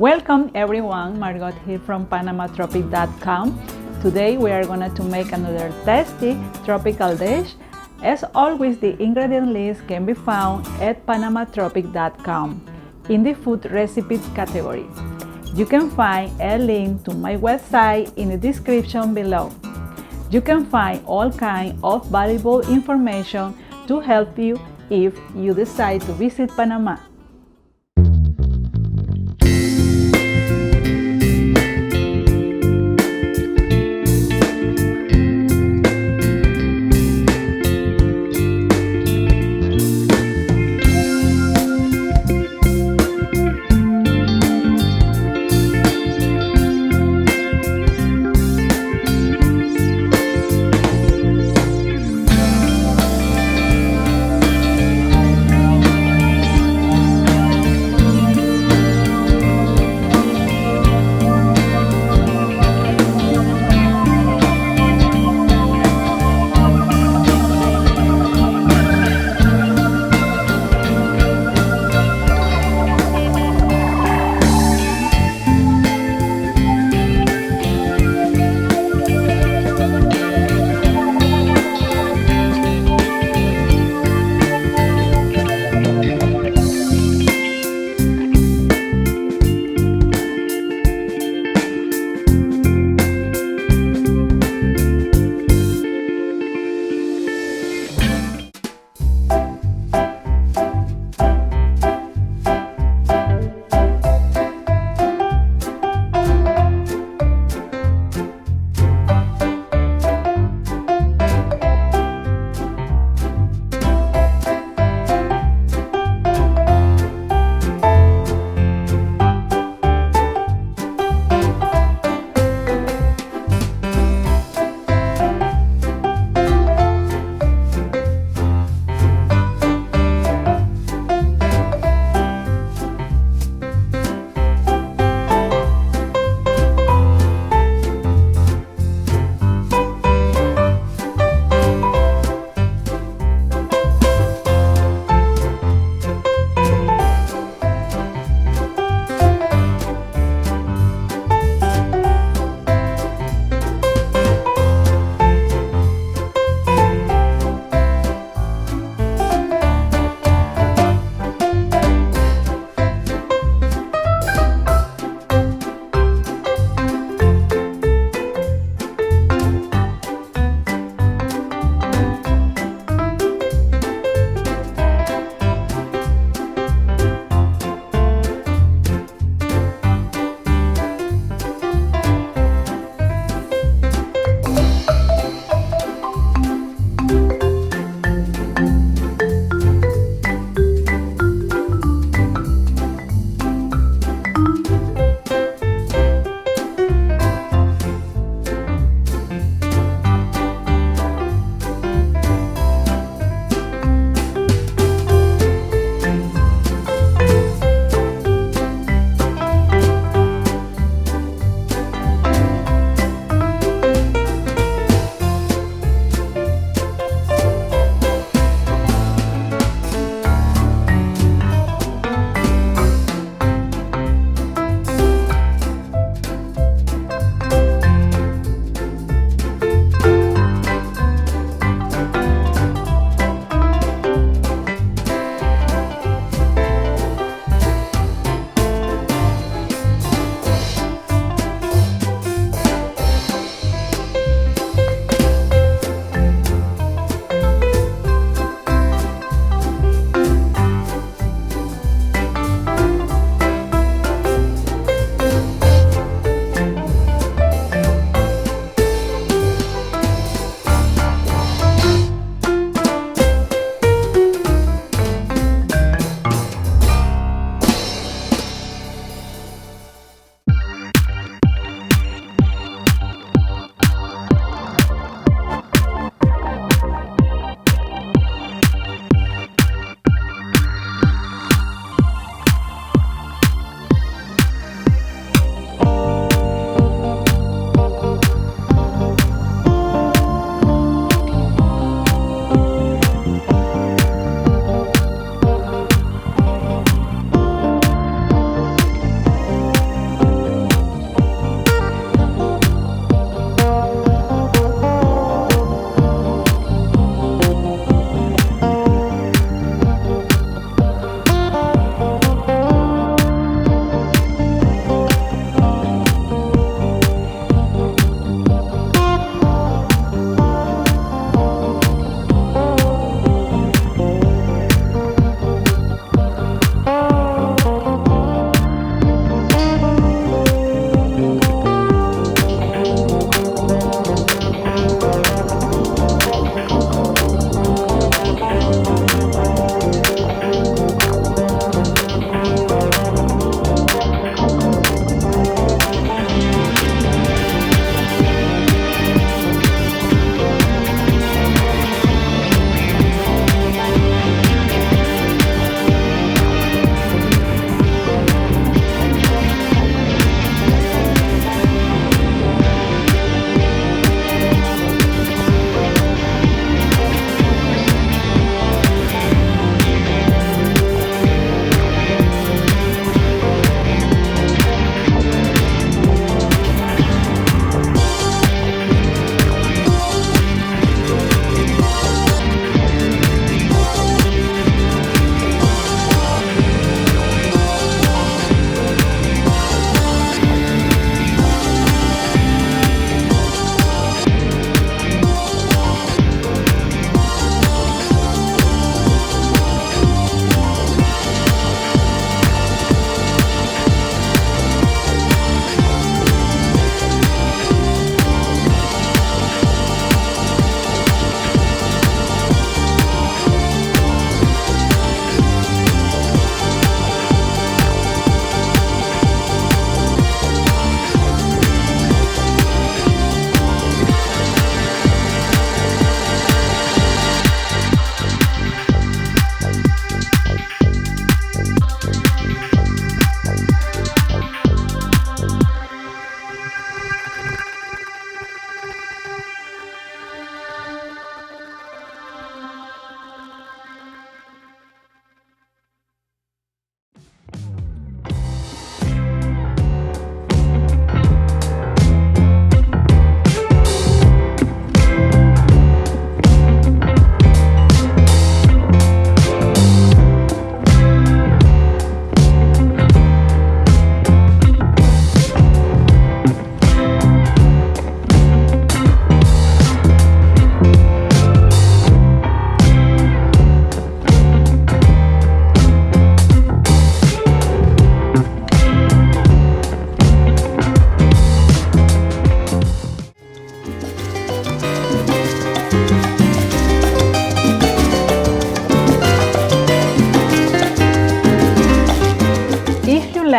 Welcome everyone, Margot here from PanamaTropic.com. Today we are going to make another tasty tropical dish. As always, the ingredient list can be found at PanamaTropic.com in the food recipes category. You can find a link to my website in the description below. You can find all kinds of valuable information to help you if you decide to visit Panama.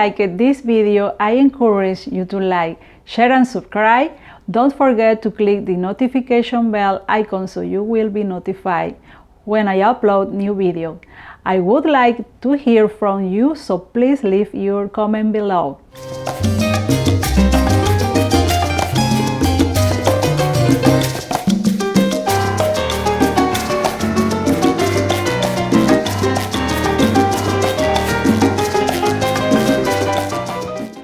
liked this video, I encourage you to like, share and subscribe. Don't forget to click the notification bell icon so you will be notified when I upload new videos. I would like to hear from you, so please leave your comment below.